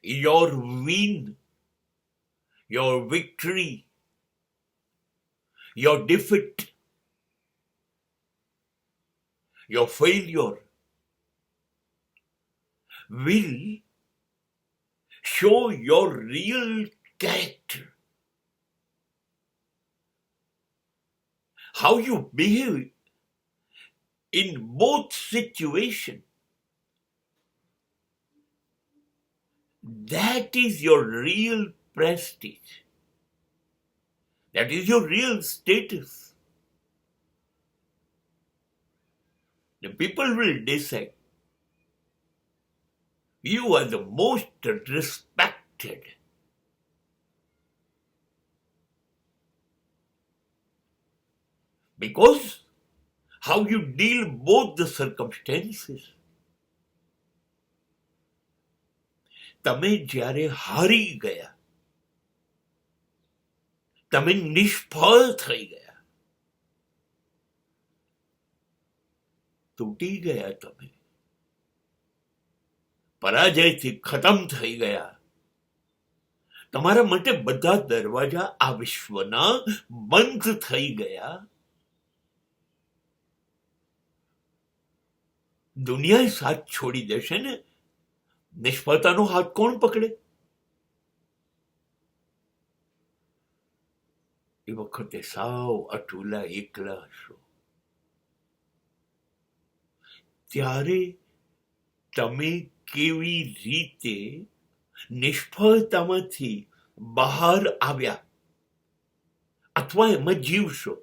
your win, your victory, your defeat, your failure will show your real character. How you behave in both situations. That is your real prestige. That is your real status. The people will decide. You are the most respected. Because how you deal both the circumstances. તમે જ્યારે હારી ગયા, તમે નિષ્ફળ થઈ ગયા, તૂટી ગયા, તમે પરાજયથી ખતમ થઈ ગયા, તમારા માટે બધા દરવાજા આ વિશ્વના બંધ થઈ ગયા. દુનિયા સાથ છોડી દેશે ને, નિષ્ફળતાનો હાથ કોણ પકડે? એ વખતે સાવ અટુલા એકલા હશો. ત્યારે તમે કેવી રીતે નિષ્ફળતામાંથી બહાર આવ્યા, અથવા એમાં જીવશો,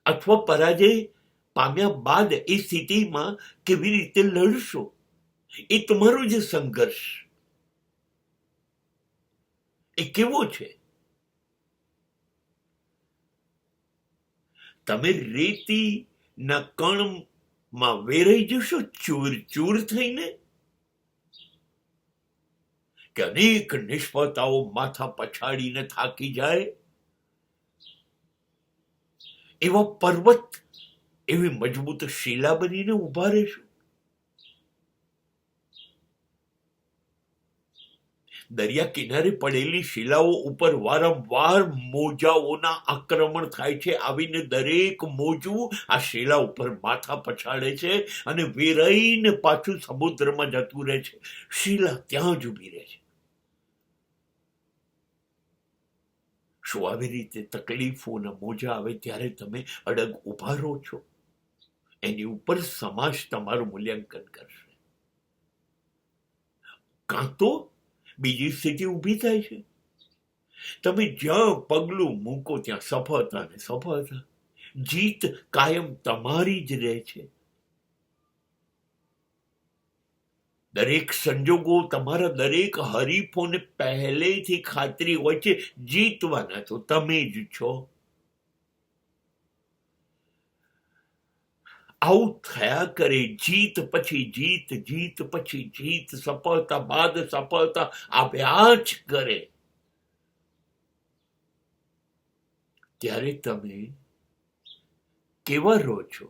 અથવા પરાજય પામ્યા બાદ એ સ્થિતિમાં કેવી રીતે લડશો, એ તમારો જે સંઘર્ષ એ કેવો છે? તમે રેતીના કણમાં વેરાઈ જશો ચૂર ચૂર થઈને, કે અનેક નિષ્ફળતાઓ માથા પછાડીને થાકી જાય, એવા પર્વત, એવી મજબૂત શિલા બનીને ઉભા રહેશો? દરિયા કિનારે પડેલી શિલાઓ ઉપર વારંવાર મોજાઓના આક્રમણ થાય છે. આવીને દરેક મોજું આ શિલા ઉપર માથા પછાડે છે અને વેરાઈને પાછું સમુદ્રમાં જતું રહે છે. શિલા ત્યાં જ ઊભી રહે છે. શું આવી રીતે તકલીફોના મોજા આવે ત્યારે તમે અડગ ઉભા રહો છો? એની ઉપર સમાજ તમારું મૂલ્યાંકન કરશે. કાં તો બીજી સ્થિતિ ઊભી થાય છે. તમે જ્યાં પગલું મૂકો ત્યાં સફળતા ને સફળતા. જીત કાયમ તમારી જ રહે છે. દરેક સંજોગો, તમારા દરેક હરીફોને પહેલેથી ખાતરી હોય છે જીતવાના તો તમે જ છો. આવું થયા કરે. જીત પછી જીત, જીત પછી જીત, સફળતા બાદ સફળતા આવ્યા જ કરે. ત્યારે તમે કેવા રહો છો?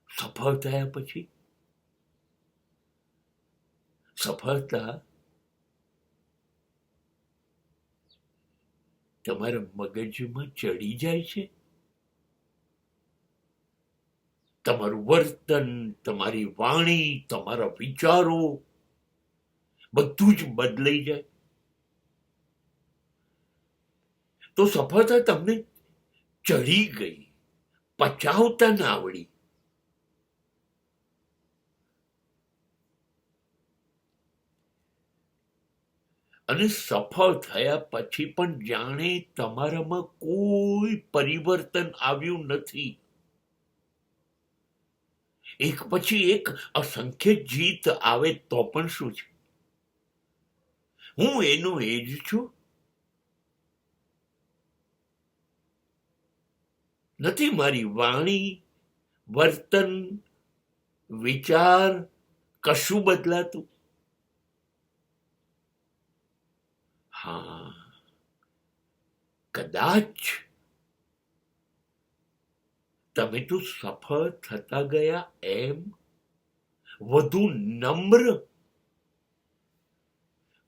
સફળ થયા પછી સફળતા તમારા મગજમાં ચડી જાય છે. તમારું વર્તન, તમારી વાણી, તમારા વિચારો બધું જ બદલાઈ જાય. તો સફળતા તમને ચડી ગઈ, પચાવતા ના આવડી. અને સફળ થયા પછી પણ જાણે તમારામાં કોઈ પરિવર્તન આવ્યું નથી. એક પછી એક અસંખ્ય જીત આવે તો પણ શું છે? હું એનું એ જ છું. નથી મારી વાણી, વર્તન, વિચાર કશું બદલાતું. હા, કદાચ તમે તો સફળ થતા ગયા એમ વધુ નમ્ર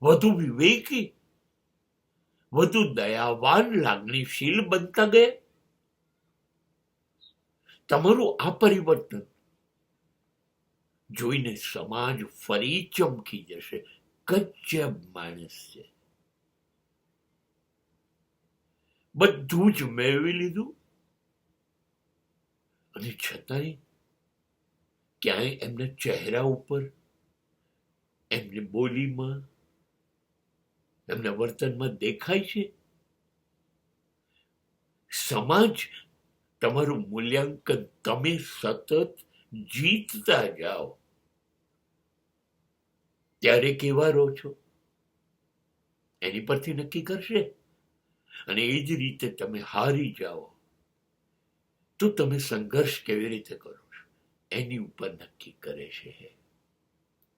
વધુ વિવેકી, વધુ દયાવાન, લાગણીશીલ બનતા ગયા. તમારું આ પરિવર્તન જોઈને સમાજ ફરી ચમકી જશે. ગજબ માણસ છે, બધું જ મેળવી લીધું અને છતાંય ક્યાંય એમના ચહેરા ઉપર, એમની બોલીમાં, એમના વર્તનમાં દેખાય છે સમાજ તમારું મૂલ્યાંકન તમે સતત જીતતા જાઓ ત્યારે કેવા રહો છો એની પરથી નક્કી કરશે. અને એ જ રીતે તમે હારી જાઓ તો તમે સંઘર્ષ કેવી રીતે કરો છો એની ઉપર નક્કી કરે છે.